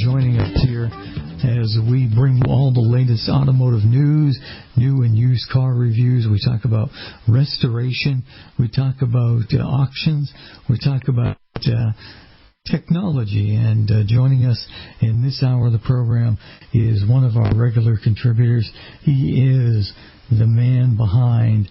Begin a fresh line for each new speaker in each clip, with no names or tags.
joining us here as we bring you all the latest automotive news, new and used car reviews. We talk about restoration. We talk about auctions. We talk about technology. And joining us in this hour of the program is one of our regular contributors. He is the man behind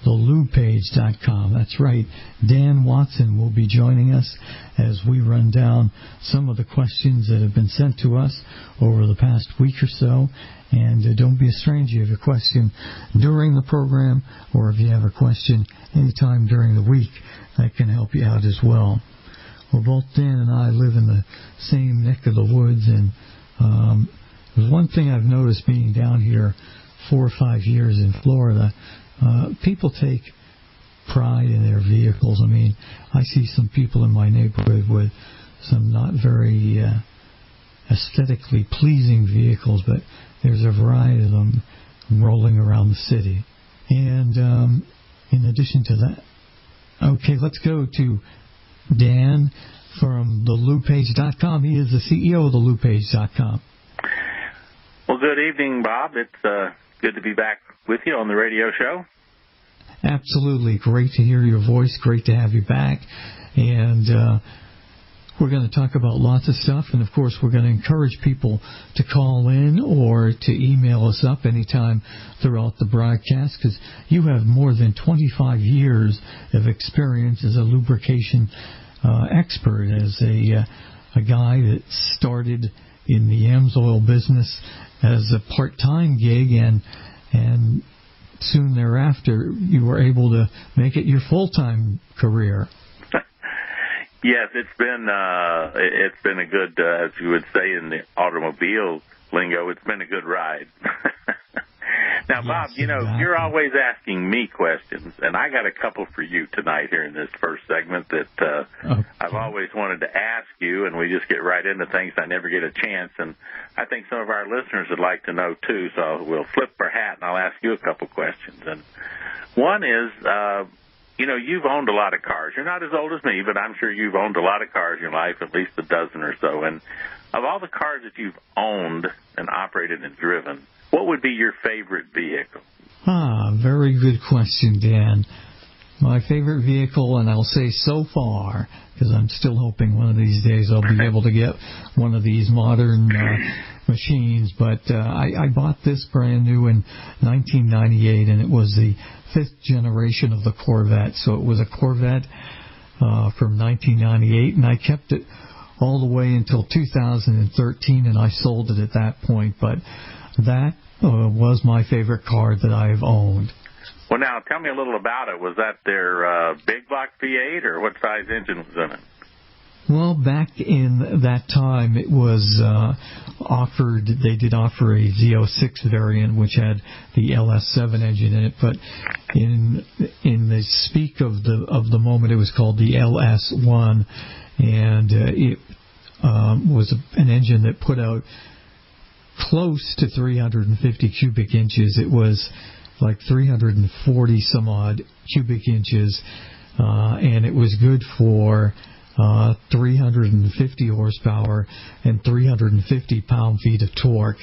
thelubepage.com. That's right. Dan Watson will be joining us as we run down some of the questions that have been sent to us over the past week or so. And don't be a stranger. If you have a question during the program, or if you have a question anytime during the week, that can help you out as well. Well, both Dan and I live in the same neck of the woods, and there's one thing I've noticed being down here 4 or 5 years in Florida. People take pride in their vehicles. I mean, I see some people in my neighborhood with some not very aesthetically pleasing vehicles, but there's a variety of them rolling around the city. And in addition to that, okay, let's go to Dan from thelubepage.com. He is the CEO of thelubepage.com.
Well, good evening, Bob. It's good to be back with you on the radio show.
Absolutely. Great to hear your voice. Great to have you back. And we're going to talk about lots of stuff. And, of course, we're going to encourage people to call in or to email us up anytime throughout the broadcast, because you have more than 25 years of experience as a lubrication expert, as a guy that started in the AMSOIL business as a part-time gig, and soon thereafter you were able to make it your full-time career.
Yes, it's been a good, as you would say in the automobile lingo, it's been a good ride. Now, yes, Bob, you know, exactly. You're always asking me questions, and I got a couple for you tonight here in this first segment that I've always wanted to ask you, and we just get right into things. I never get a chance, and I think some of our listeners would like to know, too, so we'll flip our hat, and I'll ask you a couple questions. And one is, you know, you've owned a lot of cars. You're not as old as me, but I'm sure you've owned a lot of cars in your life, at least a dozen or so. And of all the cars that you've owned and operated and driven, what would be your favorite vehicle?
Very good question, Dan. My favorite vehicle, and I'll say so far, because I'm still hoping one of these days I'll be able to get one of these modern machines, but I bought this brand new in 1998, and it was the 5th generation of the Corvette. So it was a Corvette from 1998, and I kept it all the way until 2013, and I sold it at that point. But that was my favorite car that I've owned.
Well, now, tell me a little about it. Was that their big block V8, or what size engine was in it?
Well, back in that time, it was offered. They did offer a Z06 variant, which had the LS7 engine in it. But in the speak of the moment, it was called the LS1, and it was an engine that put out close to 350 cubic inches. It was like 340 some odd cubic inches, and it was good for 350 horsepower and 350 pound-feet of torque.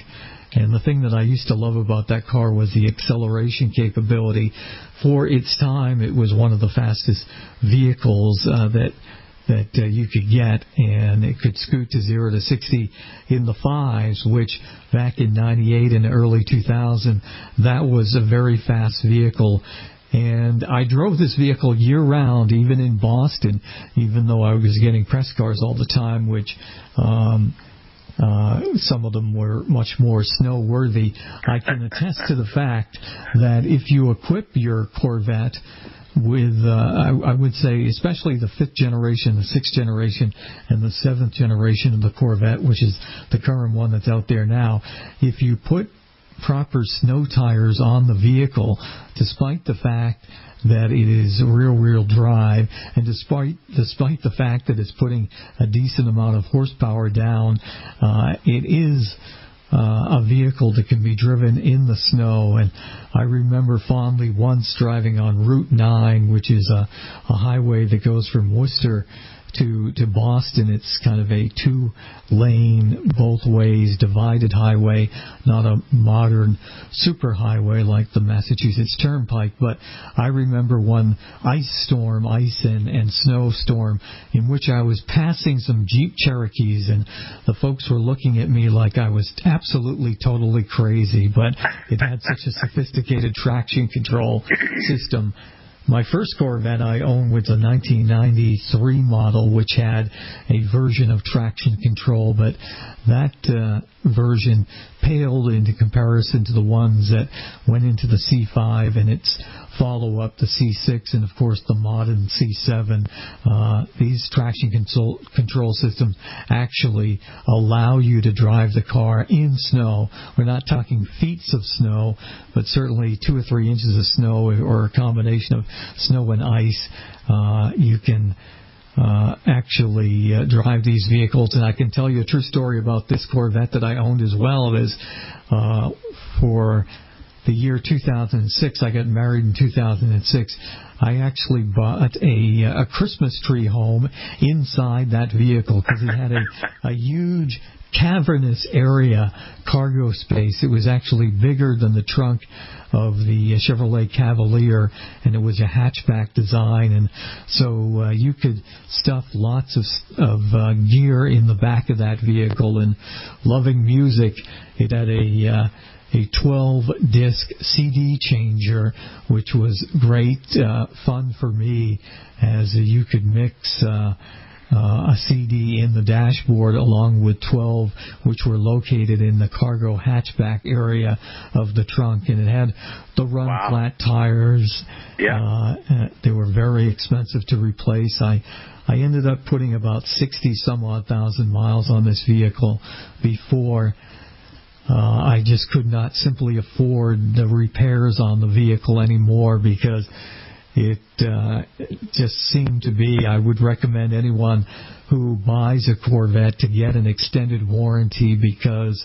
And the thing that I used to love about that car was the acceleration capability. For its time, it was one of the fastest vehicles that you could get, and it could scoot to 0 to 60 in the 5s, which back in 98 and early 2000, that was a very fast vehicle. And I drove this vehicle year-round, even in Boston, even though I was getting press cars all the time, which some of them were much more snow-worthy. I can attest to the fact that if you equip your Corvette with, I would say, especially the 5th generation, the 6th generation, and the 7th generation of the Corvette, which is the current one that's out there now, if you put proper snow tires on the vehicle, despite the fact that it is rear-wheel drive, and despite the fact that it's putting a decent amount of horsepower down, it is a vehicle that can be driven in the snow. And I remember fondly once driving on Route 9, which is a highway that goes from Worcester to Boston, it's kind of a 2-lane, both ways, divided highway, not a modern superhighway like the Massachusetts Turnpike. But I remember one ice and snowstorm in which I was passing some Jeep Cherokees, and the folks were looking at me like I was absolutely, totally crazy, but it had such a sophisticated traction control system. My first Corvette I owned was a 1993 model, which had a version of traction control, but that version paled into comparison to the ones that went into the C5 and its follow-up, the C6, and of course the modern C7. These traction control systems actually allow you to drive the car in snow. We're not talking feet of snow, but certainly 2 or 3 inches of snow, or a combination of snow and ice. You can actually drive these vehicles. And I can tell you a true story about this Corvette that I owned as well. Is for the year 2006, I got married in 2006. I actually bought a Christmas tree home inside that vehicle because it had a huge cavernous area, cargo space. It was actually bigger than the trunk of the Chevrolet Cavalier, and it was a hatchback design, and so you could stuff lots of gear in the back of that vehicle. And loving music, it had a 12-disc CD changer, which was great fun for me, as you could mix a CD in the dashboard along with 12, which were located in the cargo hatchback area of the trunk. And it had the run-flat tires. Yeah. They were very expensive to replace. I ended up putting about 60-some-odd thousand miles on this vehicle before I just could not simply afford the repairs on the vehicle anymore, because it just seemed to be, I would recommend anyone who buys a Corvette to get an extended warranty, because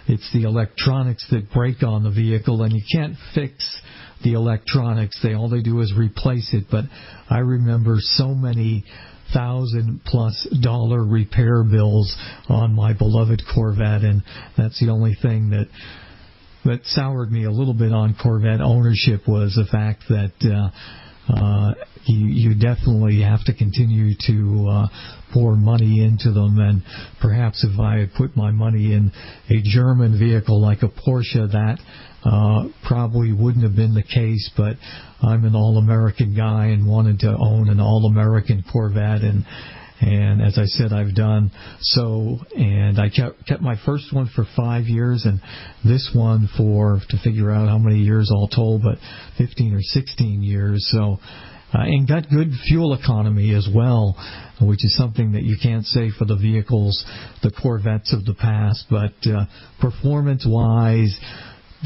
it's the electronics that break on the vehicle, and you can't fix the electronics. All they do is replace it. But I remember so many $1,000+ repair bills on my beloved Corvette, and that's the only thing that soured me a little bit on Corvette ownership, was the fact that you definitely have to continue to pour money into them. And perhaps if I had put my money in a German vehicle like a Porsche, that probably wouldn't have been the case. But I'm an all-American guy and wanted to own an all-American Corvette, and as I said, I've done so. And I kept my first one for 5 years, and this one to figure out how many years all told, but 15 or 16 years. So, and got good fuel economy as well, which is something that you can't say for the vehicles, the Corvettes of the past. But performance-wise,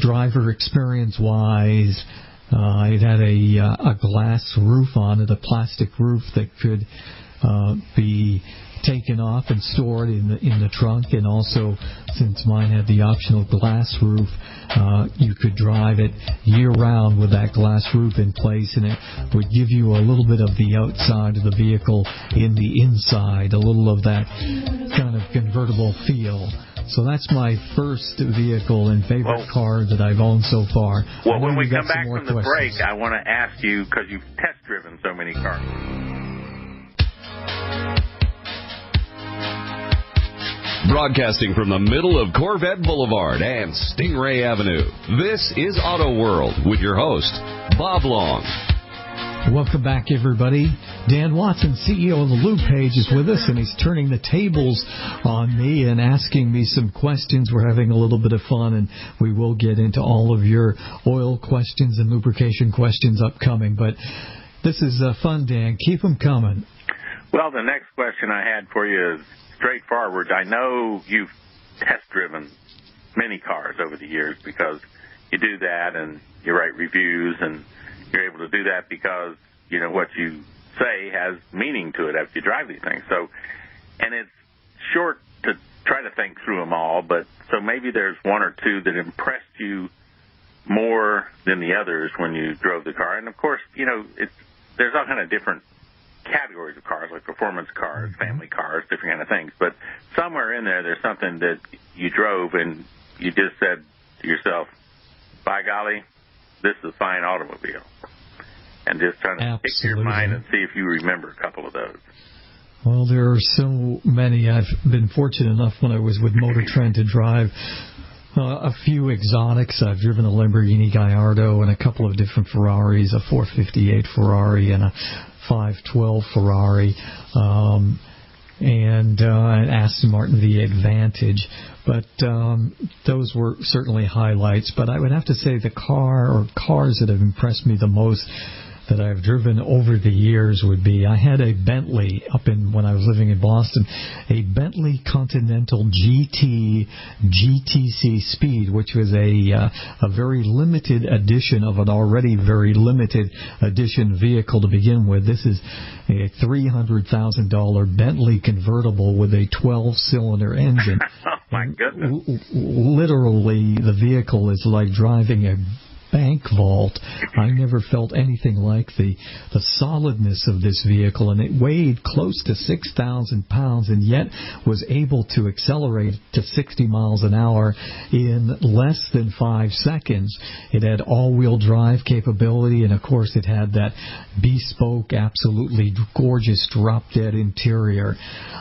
driver experience-wise, it had a glass roof on it, a plastic roof that could be taken off and stored in the trunk. And also, since mine had the optional glass roof, you could drive it year-round with that glass roof in place, and it would give you a little bit of the outside of the vehicle in the inside, a little of that kind of convertible feel. So that's my first vehicle and favorite car that I've owned so far.
Well, when we come back from the break, I want to ask you, because you've test-driven so many cars.
Broadcasting from the middle of Corvette Boulevard and Stingray Avenue, this is Auto World with your host, Bob Long.
Welcome back, everybody. Dan Watson, CEO of the Lube Page, is with us, and he's turning the tables on me and asking me some questions. We're having a little bit of fun, and we will get into all of your oil questions and lubrication questions upcoming. But this is fun, Dan. Keep them coming.
Well, the next question I had for you is straightforward. I know you've test-driven many cars over the years, because you do that and you write reviews, and you're able to do that because, you know, what you say has meaning to it as you drive these things. So, and it's short to try to think through them all, but so maybe there's one or two that impressed you more than the others when you drove the car. And, of course, you know, there's all kind of different categories of cars, like performance cars, family cars, different kind of things. But somewhere in there's something that you drove and you just said to yourself, by golly, this is a fine automobile. And just trying to pick your mind and see if you remember a couple of those.
Well, there are so many. I've been fortunate enough when I was with Motor Trend to drive a few exotics. I've driven a Lamborghini Gallardo and a couple of different Ferraris, a 458 Ferrari and a 512 Ferrari, and an Aston Martin V8 Vantage. But those were certainly highlights. But I would have to say the cars that have impressed me the most that I've driven over the years would be, I had a Bentley when I was living in Boston, a Bentley Continental GT GTC Speed, which was a very limited edition of an already very limited edition vehicle to begin with. This is a $300,000 Bentley convertible with a 12-cylinder engine.
Oh, my goodness.
Literally, the vehicle is like driving a bank vault. I never felt anything like the solidness of this vehicle, and it weighed close to 6,000 pounds and yet was able to accelerate to 60 miles an hour in less than 5 seconds. It had all-wheel drive capability, and of course it had that bespoke, absolutely gorgeous drop-dead interior.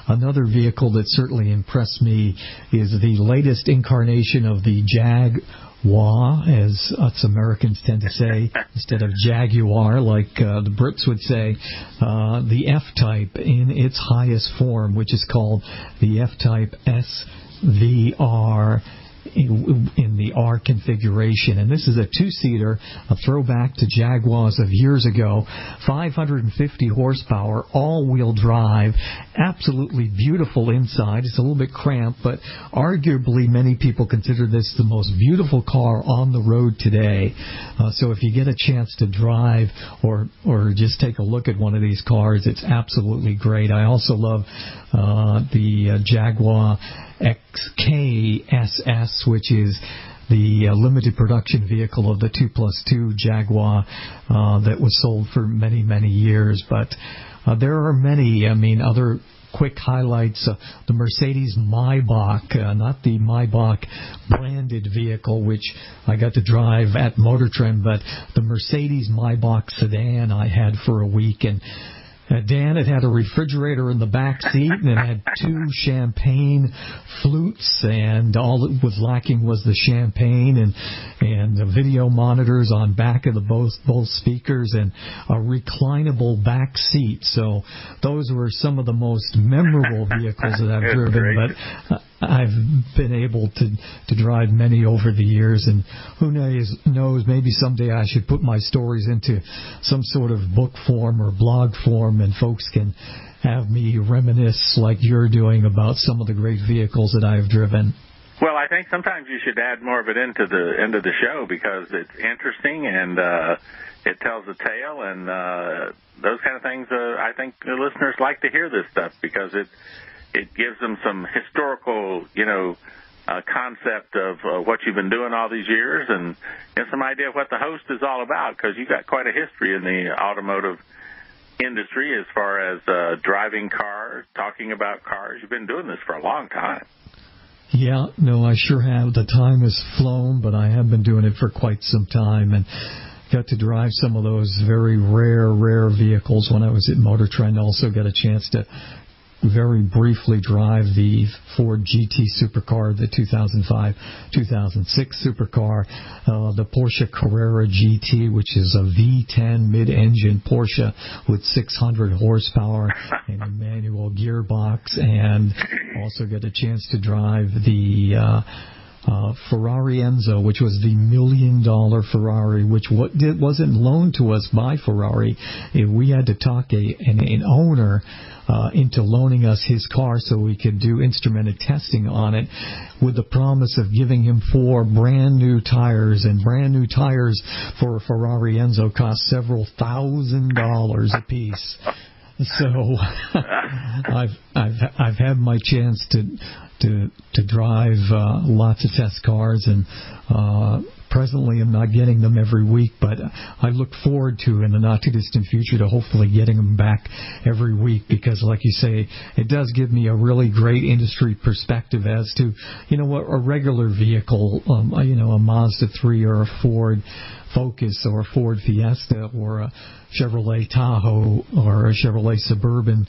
Another vehicle that certainly impressed me is the latest incarnation of the Jaguar, as us Americans tend to say, instead of Jaguar, like the Brits would say, the F-Type in its highest form, which is called the F-Type SVR in the R configuration. And this is a two-seater, a throwback to Jaguars of years ago, 550 horsepower, all-wheel drive, absolutely beautiful inside. It's a little bit cramped, but arguably many people consider this the most beautiful car on the road today. So if you get a chance to drive or just take a look at one of these cars, it's absolutely great. I also love the Jaguar XKSS, which is the limited production vehicle of the 2+2 Jaguar that was sold for many, many years. But there are many, other quick highlights. The Mercedes Maybach, not the Maybach branded vehicle, which I got to drive at Motor Trend, but the Mercedes Maybach sedan I had for a week. And Dan, it had a refrigerator in the back seat, and it had 2 champagne flutes, and all it was lacking was the champagne and the video monitors on back of the both speakers and a reclinable back seat. So those were some of the most memorable vehicles that I've driven, but I've been able to drive many over the years, and who knows, maybe someday I should put my stories into some sort of book form or blog form, and folks can have me reminisce like you're doing about some of the great vehicles that I've driven.
Well, I think sometimes you should add more of it into the end of the show because it's interesting and it tells a tale, and those kind of things. I think the listeners like to hear this stuff because it gives them some historical, concept of what you've been doing all these years, and some idea of what the host is all about, because you've got quite a history in the automotive industry as far as driving cars, talking about cars. You've been doing this for a long time.
Yeah, no, I sure have. The time has flown, but I have been doing it for quite some time, and got to drive some of those very rare vehicles when I was at Motor Trend. Also got a chance to very briefly drive the Ford GT supercar, the 2005-2006 supercar, the Porsche Carrera GT, which is a V10 mid-engine Porsche with 600 horsepower and a manual gearbox, and also got a chance to drive the Ferrari Enzo, which was the $1 million Ferrari, which wasn't loaned to us by Ferrari. We had to talk an owner into loaning us his car so we could do instrumented testing on it, with the promise of giving him 4 brand new tires. And brand new tires for a Ferrari Enzo cost several $1,000s a piece. So I've had my chance to drive lots of test cars, and presently am not getting them every week, but I look forward to, in the not-too-distant future, to hopefully getting them back every week, because, like you say, it does give me a really great industry perspective as to, what a regular vehicle, a Mazda 3 or a Ford Focus or a Ford Fiesta or a Chevrolet Tahoe or a Chevrolet Suburban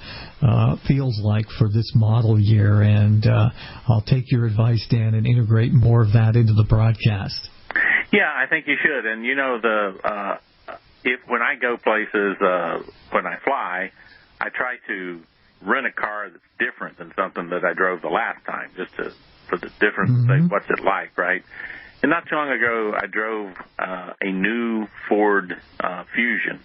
feels like for this model year. And I'll take your advice, Dan, and integrate more of that into the broadcast.
Yeah, I think you should. And when I go places, when I fly, I try to rent a car that's different than something that I drove the last time, just for the difference. Say, what's it like, right? And not too long ago, I drove a new Ford Fusion.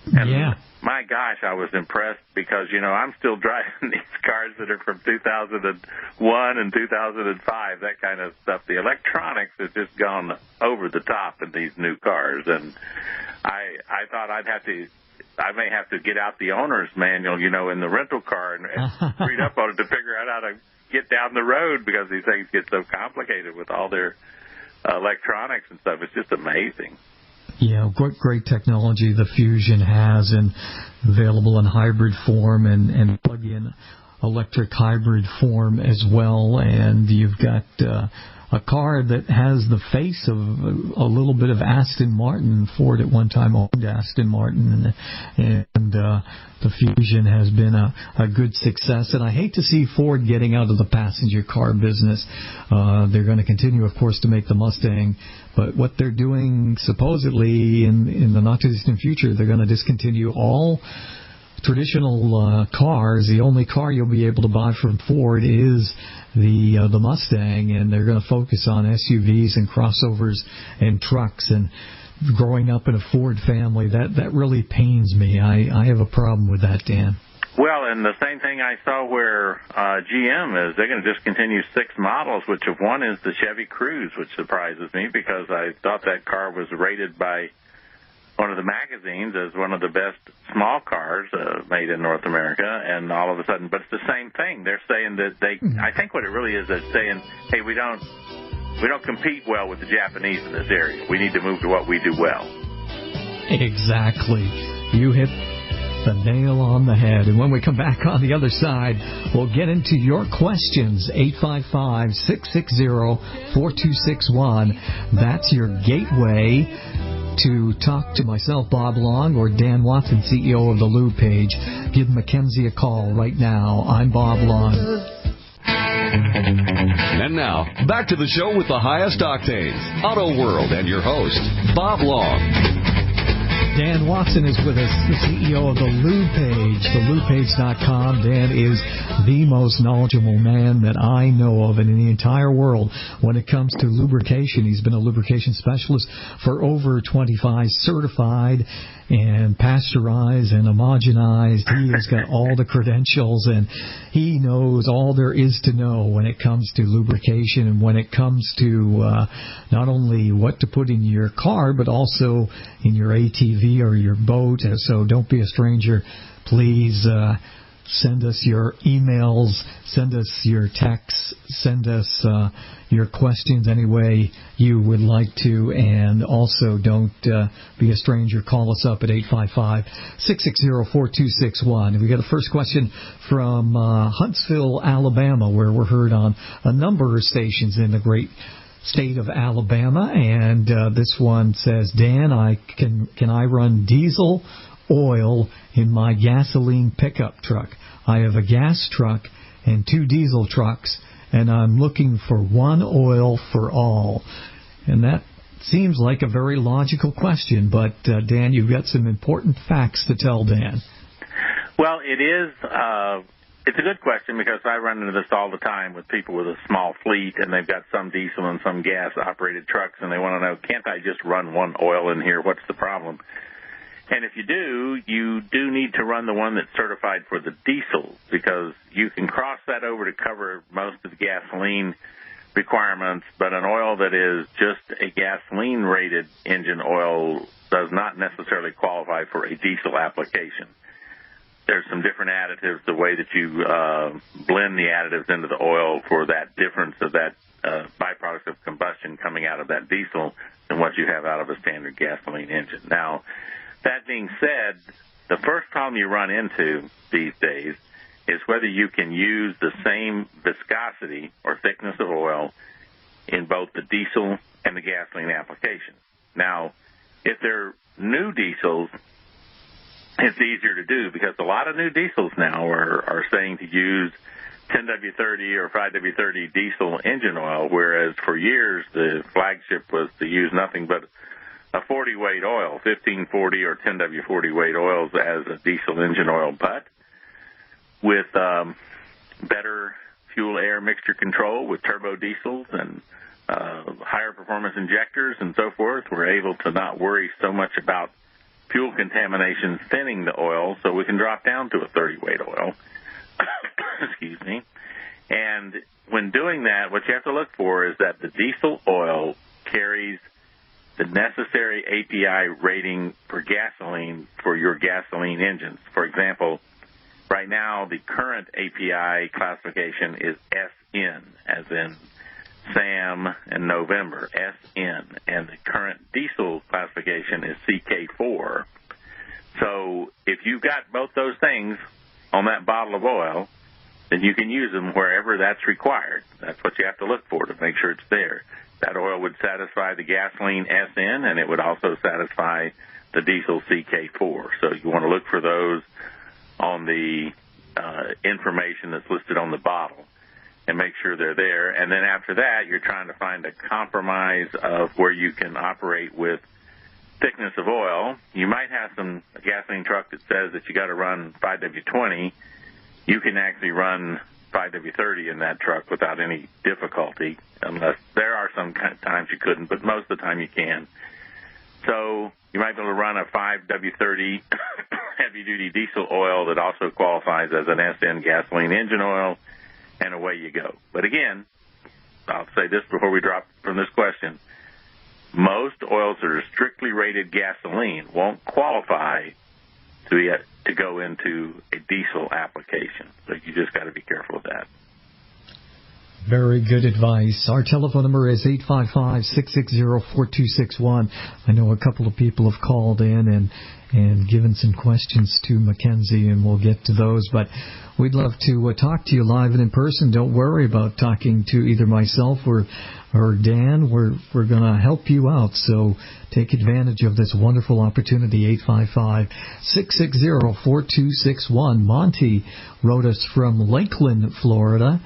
And my gosh, I was impressed because, I'm still driving these cars that are from 2001 and 2005, that kind of stuff. The electronics has just gone over the top in these new cars. And I thought I may have to get out the owner's manual, in the rental car and read up on it to figure out how to get down the road, because these things get so complicated with all their electronics and stuff. It's just amazing.
Yeah, great technology the Fusion has, and available in hybrid form and plug-in electric hybrid form as well. And you've got a car that has the face of a little bit of Aston Martin. Ford at one time owned Aston Martin, and the Fusion has been a good success. And I hate to see Ford getting out of the passenger car business. They're going to continue, of course, to make the Mustang, but what they're doing supposedly in the not-too-distant future, they're going to discontinue all traditional cars. The only car you'll be able to buy from Ford is the Mustang, and they're going to focus on SUVs and crossovers and trucks. And growing up in a Ford family, that really pains me. I have a problem with that, Dan.
Well, and the same thing I saw where GM is, they're going to discontinue 6 models, which of one is the Chevy Cruze, which surprises me because I thought that car was rated by one of the magazines as one of the best small cars made in North America, and all of a sudden, but it's the same thing. They're saying that I think what it really is, they're saying, hey, we don't compete well with the Japanese in this area. We need to move to what we do well.
Exactly. You hit the nail on the head. And when we come back on the other side, we'll get into your questions. 855-660-4261. That's your gateway to talk to myself, Bob Long, or Dan Watson, CEO of the Lube Page. Give Mackenzie a call right now. I'm Bob Long.
And now, back to the show with the highest octanes, Auto World, and your host, Bob Long.
Dan Watson is with us, the CEO of the Lube Page, thelubepage.com. Dan is the most knowledgeable man that I know of in the entire world when it comes to lubrication. He's been a lubrication specialist for over 25, certified and pasteurized and homogenized. He has got all the credentials, and he knows all there is to know when it comes to lubrication and when it comes to not only what to put in your car, but also in your ATV or your boat. So don't be a stranger. Please send us your emails, send us your texts, send us your questions any way you would like to. And also don't be a stranger. Call us up at 855-660-4261. We got a first question from Huntsville, Alabama, where we're heard on a number of stations in the great state of Alabama. And this one says, Dan, can I run diesel oil in my gasoline pickup truck? I have a gas truck and 2 diesel trucks, and I'm looking for one oil for all. And that seems like a very logical question, but Dan, you've got some important facts to tell Dan.
Well, it is. It's a good question because I run into this all the time with people with a small fleet, and they've got some diesel and some gas-operated trucks, and they want to know, can't I just run one oil in here? What's the problem? And if you do need to run the one that's certified for the diesel, because you can cross that over to cover most of the gasoline requirements, but an oil that is just a gasoline-rated engine oil does not necessarily qualify for a diesel application. There's some different additives, the way that you blend the additives into the oil for that difference of that byproduct of combustion coming out of that diesel than than what you have out of a standard gasoline engine. Now, that being said, the first problem you run into these days is whether you can use the same viscosity or thickness of oil in both the diesel and the gasoline application. Now, if they're new diesels, it's easier to do because a lot of new diesels now are saying to use 10W30 or 5W30 diesel engine oil, whereas for years the flagship was to use nothing but a 40 weight oil, 1540 or 10W40 weight oils as a diesel engine oil. But with better fuel-air mixture control with turbo diesels and higher performance injectors and so forth, we're able to not worry so much about fuel contamination thinning the oil, so we can drop down to a 30 weight oil. Excuse me. And when doing that, what you have to look for is that the diesel oil carries the necessary API rating for gasoline for your gasoline engines. For example, right now the current API classification is SN, as in Sam and November, SN, and the current diesel classification is CK4. So if you've got both those things on that bottle of oil, then you can use them wherever that's required. That's what you have to look for to make sure it's there. That oil would satisfy the gasoline SN, and it would also satisfy the diesel CK4. So you want to look for those on the information that's listed on the bottle and make sure they're there. And then after that, you're trying to find a compromise of where you can operate with thickness of oil. You might have a gasoline truck that says that you got to run 5W20. You can actually run 5W30 in that truck without any difficulty, unless there are some times you couldn't, but most of the time you can. So you might be able to run a 5W30 heavy-duty diesel oil that also qualifies as an SN gasoline engine oil, and away you go. But again, I'll say this before we drop from this question. Most oils that are strictly rated gasoline won't qualify to go into a diesel application. So you just got to be careful of that.
Very good advice. Our telephone number is 855-660-4261. I know a couple of people have called in and given some questions to Mackenzie, and we'll get to those. But we'd love to talk to you live and in person. Don't worry about talking to either myself or Dan. We're going to help you out. So take advantage of this wonderful opportunity. 855-660-4261. Monty wrote us from Lakeland, Florida.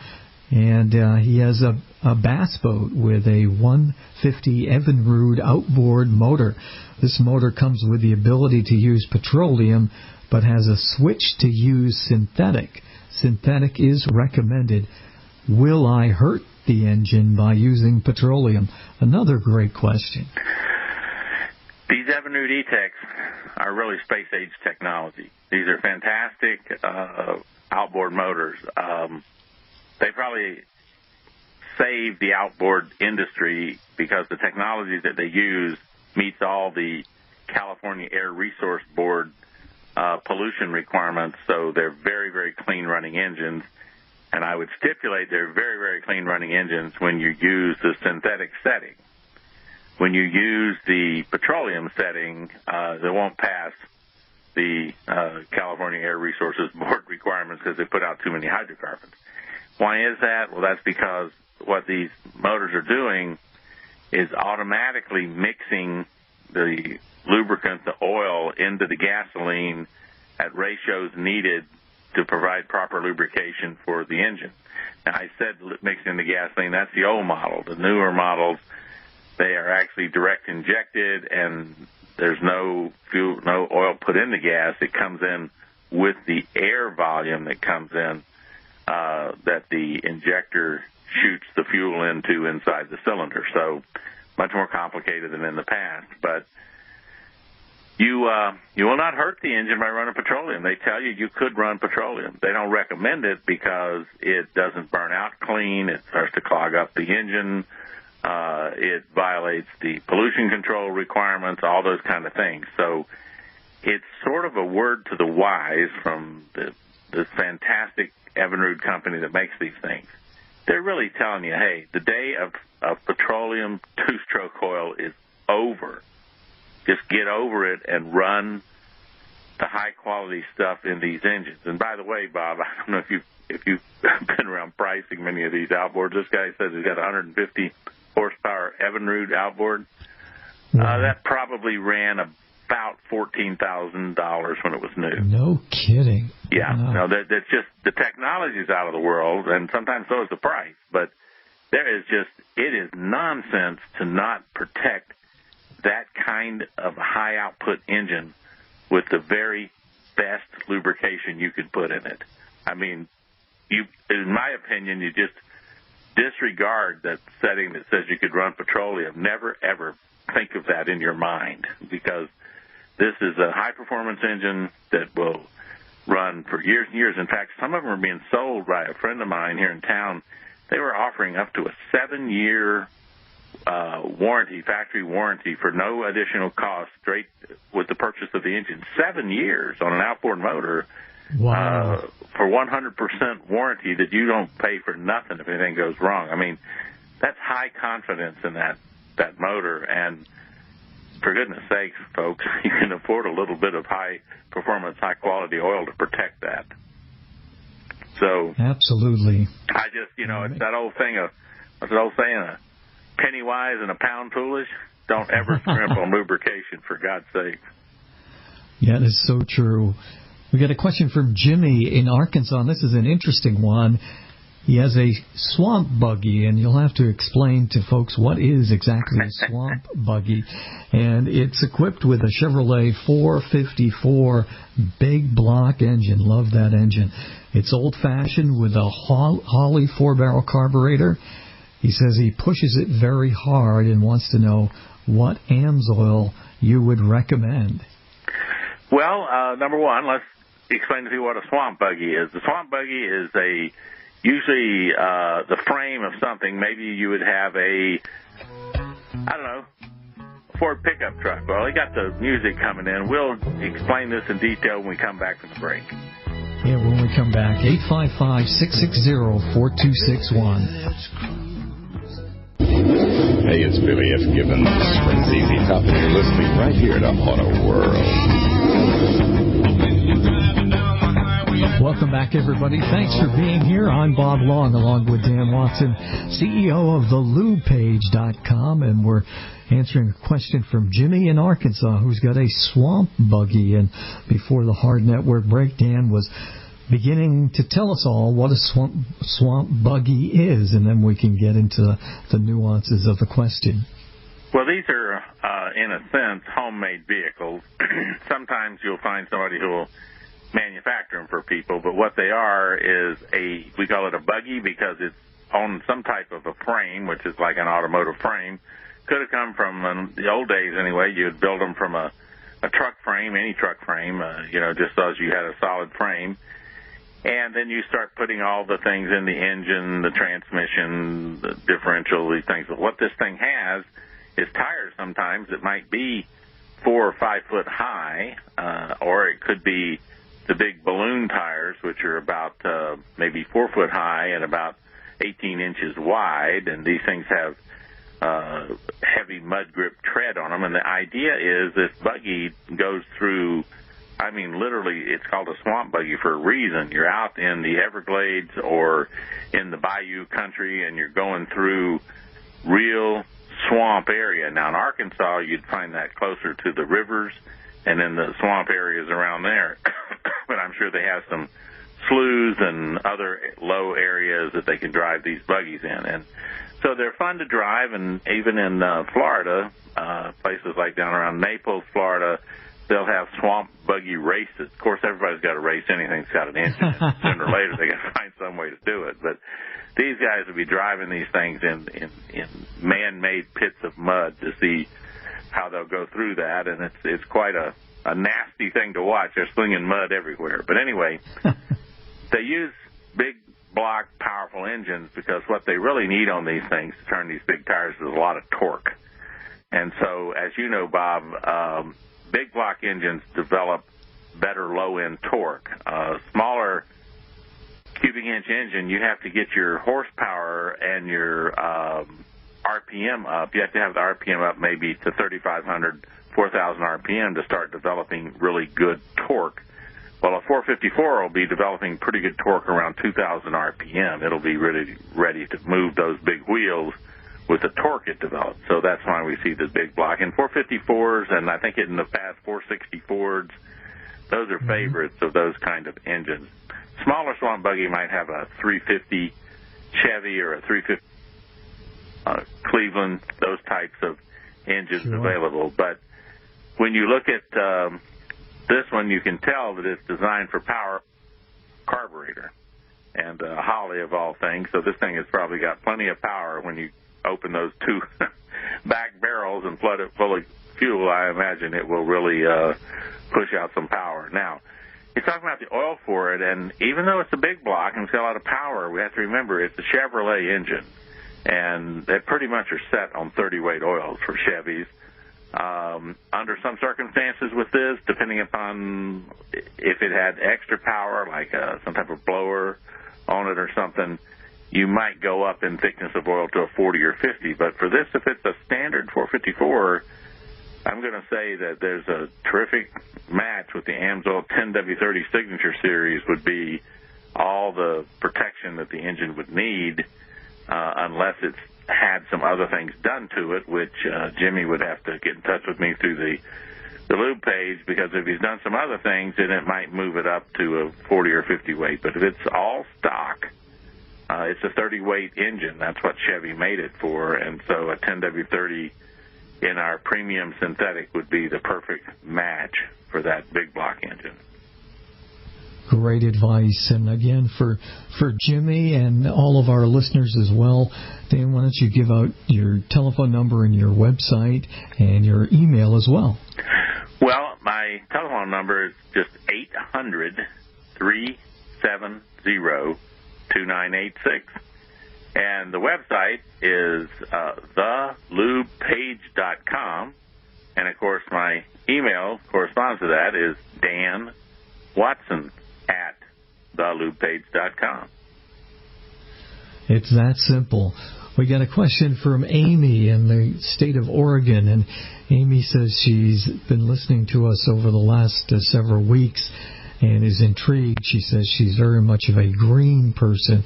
And he has a bass boat with a 150 Evinrude outboard motor. This motor comes with the ability to use petroleum, but has a switch to use synthetic. Synthetic is recommended. Will I hurt the engine by using petroleum? Another great question.
These Evinrude E-Techs are really space-age technology. These are fantastic outboard motors. They probably saved the outboard industry because the technology that they use meets all the California Air Resource Board pollution requirements, so they're very, very clean-running engines. And I would stipulate they're very, very clean-running engines when you use the synthetic setting. When you use the petroleum setting, they won't pass the California Air Resources Board requirements because they put out too many hydrocarbons. Why is that? Well, that's because what these motors are doing is automatically mixing the lubricant, the oil, into the gasoline at ratios needed to provide proper lubrication for the engine. Now, I said mixing the gasoline, that's the old model. The newer models, they are actually direct injected, and there's no fuel, no oil put in the gas. It comes in with the air volume that comes in that the injector shoots the fuel into inside the cylinder. So much more complicated than in the past. But you will not hurt the engine by running petroleum. They tell you could run petroleum. They don't recommend it because it doesn't burn out clean. It starts to clog up the engine. It violates the pollution control requirements, all those kind of things. So it's sort of a word to the wise from this fantastic Evinrude company that makes these things. They're really telling you, hey, the day of petroleum two-stroke oil is over. Just get over it and run the high-quality stuff in these engines. And by the way, Bob, I don't know if you've been around pricing many of these outboards. This guy says he's got a 150 horsepower Evinrude outboard. That probably ran about $14,000 when it was new.
No kidding.
Yeah,
wow.
No, that's just the technology's out of the world, and sometimes so is the price. But it is nonsense to not protect that kind of high output engine with the very best lubrication you could put in it. I mean, in my opinion, you just disregard that setting that says you could run petroleum. Never, ever think of that in your mind, because this is a high-performance engine that will run for years and years. In fact, some of them are being sold by a friend of mine here in town. They were offering up to a 7-year warranty, factory warranty, for no additional cost, straight with the purchase of the engine. 7 years on an outboard motor.
Wow.
For 100% warranty that you don't pay for nothing if anything goes wrong. I mean, that's high confidence in that motor, and for goodness sakes, folks, you can afford a little bit of high-performance, high-quality oil to protect that. So
absolutely.
I just, it's that old thing of, what's that old saying, a penny wise and a pound foolish? Don't ever scrimp on lubrication, for God's sake.
Yeah, that's so true. We got a question from Jimmy in Arkansas. This is an interesting one. He has a swamp buggy, and you'll have to explain to folks what is exactly a swamp buggy. And it's equipped with a Chevrolet 454 big block engine. Love that engine. It's old-fashioned with a Holley 4-barrel carburetor. He says he pushes it very hard and wants to know what AMSOIL you would recommend.
Well, number one, let's explain to you what a swamp buggy is. The swamp buggy is usually the frame of something. Maybe you would have a Ford pickup truck. Well, they got the music coming in. We'll explain this in detail when we come back from the break.
Yeah, when we come back, 855-660-4261.
Hey, it's Billy F. Gibbons from ZZ Top, and you're listening right here to Auto World.
Welcome back, everybody. Thanks for being here. I'm Bob Long, along with Dan Watson, CEO of thelubepage.com, and we're answering a question from Jimmy in Arkansas, who's got a swamp buggy. And before the hard network break, Dan was beginning to tell us all what a swamp buggy is, and then we can get into the nuances of the question.
Well, these are, in a sense, homemade vehicles. Sometimes you'll find somebody who will manufacture them for people, but what they are is we call it a buggy because it's on some type of a frame, which is like an automotive frame. Could have come from, in the old days anyway, you'd build them from a truck frame, any truck frame, just so as you had a solid frame. And then you start putting all the things in the engine, the transmission, the differential, these things. But what this thing has is tires sometimes that might be 4 or 5 foot high, or it could be the big balloon tires, which are about maybe 4 foot high and about 18 inches wide. And these things have heavy mud grip tread on them. And the idea is this buggy goes through, literally, it's called a swamp buggy for a reason. You're out in the Everglades or in the bayou country, and you're going through real swamp area. Now, in Arkansas, you'd find that closer to the rivers and in the swamp areas around there. But I'm sure they have some sloughs and other low areas that they can drive these buggies in. And so they're fun to drive, and even in Florida, places like down around Naples, Florida, they'll have swamp buggy races. Of course, everybody's got to race anything that's got an engine. Sooner or later, they got to find some way to do it. But these guys will be driving these things in man-made pits of mud to see how they'll go through that, and it's quite a nasty thing to watch. They're slinging mud everywhere. But anyway, they use big block, powerful engines because what they really need on these things to turn these big tires is a lot of torque. And so, as you know, Bob, big block engines develop better low-end torque. Smaller cubic inch engine, you have to get your horsepower and your RPM up. You have to have the RPM up maybe to 3,500, 4,000 RPM to start developing really good torque. Well, a 454 will be developing pretty good torque around 2,000 RPM. It'll be really ready to move those big wheels with the torque it develops. So that's why we see the big block. And 454s, and I think in the past 464s, those are favorites of those kind of engines. Smaller swamp buggy might have a 350 Chevy or a 350 Cleveland, those types of engines available. But when you look at this one, you can tell that it's designed for power carburetor and Holly of all things. So this thing has probably got plenty of power. When you open those two back barrels and flood it full of fuel, I imagine it will really push out some power. Now, you're talking about the oil for it, and even though it's a big block and it's got a lot of power, we have to remember it's a Chevrolet engine, and they pretty much are set on 30-weight oils for Chevys. Under some circumstances with this, depending upon if it had extra power, like some type of blower on it or something, you might go up in thickness of oil to a 40 or 50. But for this, if it's a standard 454, I'm going to say that there's a terrific match with the AMSOIL 10W30 Signature Series would be all the protection that the engine would need, unless it's had some other things done to it, which Jimmy would have to get in touch with me through the lube page, because if he's done some other things, then it might move it up to a 40 or 50 weight. But if it's all stock, it's a 30-weight engine. That's what Chevy made it for, and so a 10W30 in our premium synthetic would be the perfect match for that big block engine.
Great advice. And again, for Jimmy and all of our listeners as well, Dan, why don't you give out your telephone number and your website and your email as well?
Well, my telephone number is just 800-370-2986. And the website is thelubepage.com. And, of course, my email corresponds to that is danwatson@thelubepage.com.
It's that simple. We got a question from Amy in the state of Oregon, and Amy says she's been listening to us over the last several weeks and is intrigued. She says she's very much of a green person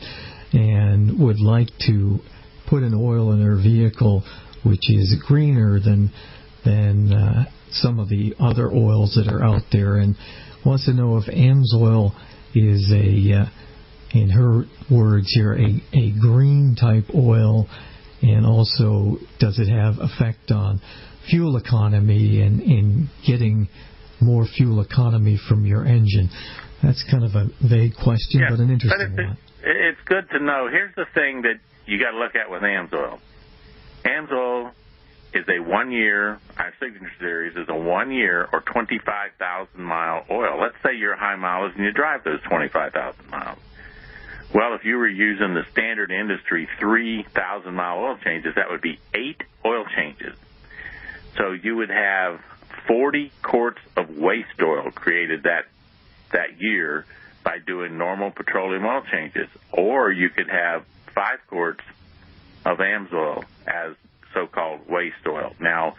and would like to put an oil in her vehicle which is greener than some of the other oils that are out there, and wants to know if AMSOIL is in her words here, a green type oil, and also does it have effect on fuel economy and in getting more fuel economy from your engine? That's kind of a vague question, but an interesting one.
It's good to know. Here's the thing that you got to look at with AMSOIL. AMSOIL is a 1 year, our Signature Series is a 1 year or 25,000 mile oil. Let's say you're high mileage and you drive those 25,000 miles. Well, if you were using the standard industry 3,000 mile oil changes, that would be 8 oil changes. So you would have 40 quarts of waste oil created that year by doing normal petroleum oil changes. Or you could have 5 quarts of AMSOIL as so-called waste oil. Now,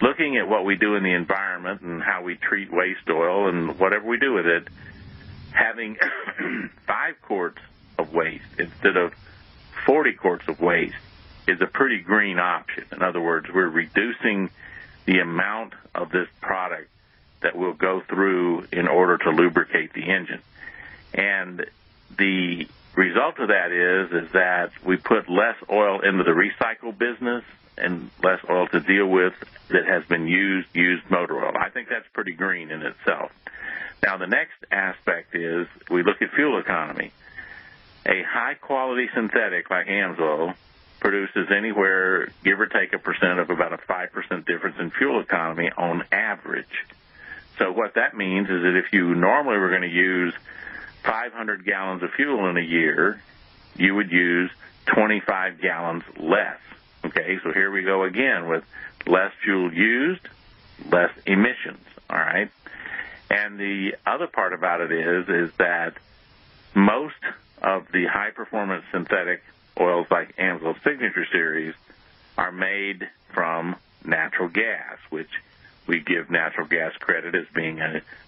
looking at what we do in the environment and how we treat waste oil and whatever we do with it, having 5 quarts of waste instead of 40 quarts of waste is a pretty green option. In other words, we're reducing the amount of this product that will go through in order to lubricate the engine. And the result of that is that we put less oil into the recycle business and less oil to deal with that has been used motor oil. I think that's pretty green in itself. Now, the next aspect is we look at fuel economy. A high-quality synthetic like AMSOIL produces anywhere, give or take a percent, of about a 5% difference in fuel economy on average. So what that means is that if you normally were going to use 500 gallons of fuel in a year, you would use 25 gallons less. Okay, so here we go again with less fuel used, less emissions, all right? And the other part about it is that most of the high-performance synthetic oils like AMSOIL Signature Series are made from natural gas, which we give natural gas credit as being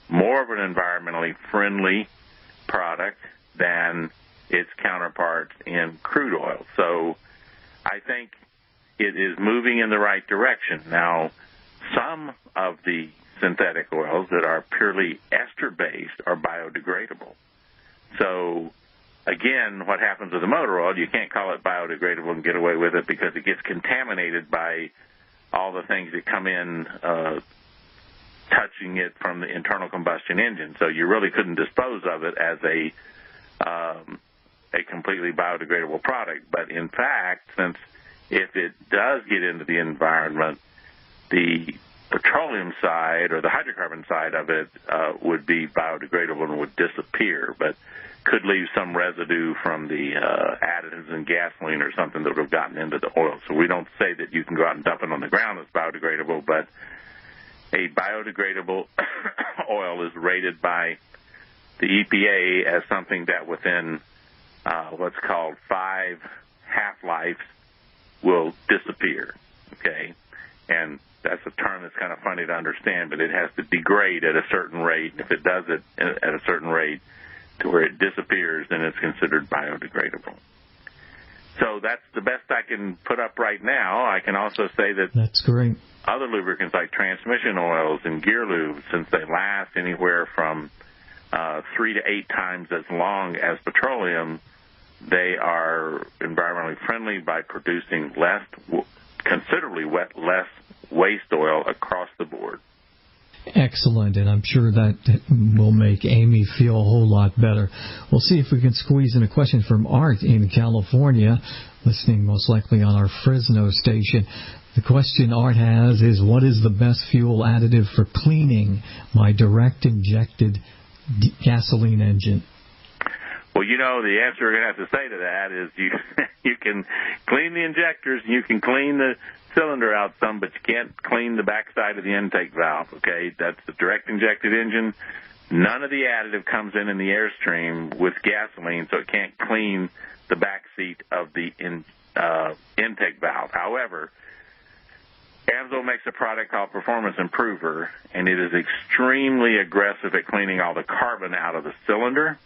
more of an environmentally friendly product than its counterparts in crude oil. So I think it is moving in the right direction. Now, some of the synthetic oils that are purely ester-based are biodegradable. So, again, what happens with the motor oil, you can't call it biodegradable and get away with it because it gets contaminated by all the things that come in touching it from the internal combustion engine. So you really couldn't dispose of it as a completely biodegradable product. But, in fact, since if it does get into the environment, the petroleum side or the hydrocarbon side of it would be biodegradable and would disappear, but could leave some residue from the additives in gasoline or something that would have gotten into the oil. So we don't say that you can go out and dump it on the ground as biodegradable, but a biodegradable oil is rated by the EPA as something that within what's called 5 half-lives will disappear, okay? And that's a term that's kind of funny to understand, but it has to degrade at a certain rate. If it does it at a certain rate to where it disappears, then it's considered biodegradable. So that's the best I can put up right now. I can also say that
that's great.
Other lubricants like transmission oils and gear lubes, since they last anywhere from 3 to 8 times as long as petroleum, they are environmentally friendly by producing considerably less waste oil across the board.
Excellent, and I'm sure that will make Amy feel a whole lot better. We'll see if we can squeeze in a question from Art in California, listening most likely on our Fresno station. The question Art has is, what is the best fuel additive for cleaning my direct injected gasoline engine?
Well, the answer we're going to have to say to that is you can clean the injectors and you can clean the cylinder out some, but you can't clean the backside of the intake valve, okay? That's the direct injected engine. None of the additive comes in the airstream with gasoline, so it can't clean the back seat of the intake valve. However, AMSO makes a product called Performance Improver, and it is extremely aggressive at cleaning all the carbon out of the cylinder,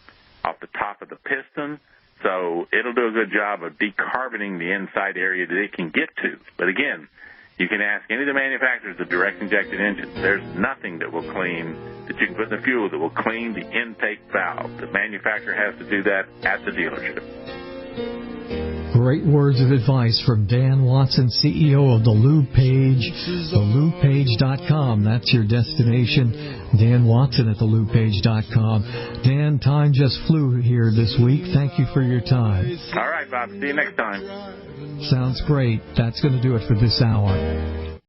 off the top of the piston, so it'll do a good job of decarboning the inside area that it can get to. But again, you can ask any of the manufacturers of direct injected engines. There's nothing that will clean, that you can put in the fuel that will clean the intake valve. The manufacturer has to do that at the dealership.
Great words of advice from Dan Watson, CEO of The Lube Page, thelubepage.com. That's your destination. Dan Watson at thelubepage.com. Dan, time just flew here this week. Thank you for your time.
All right, Bob. See you next time.
Sounds great. That's going to do it for this hour.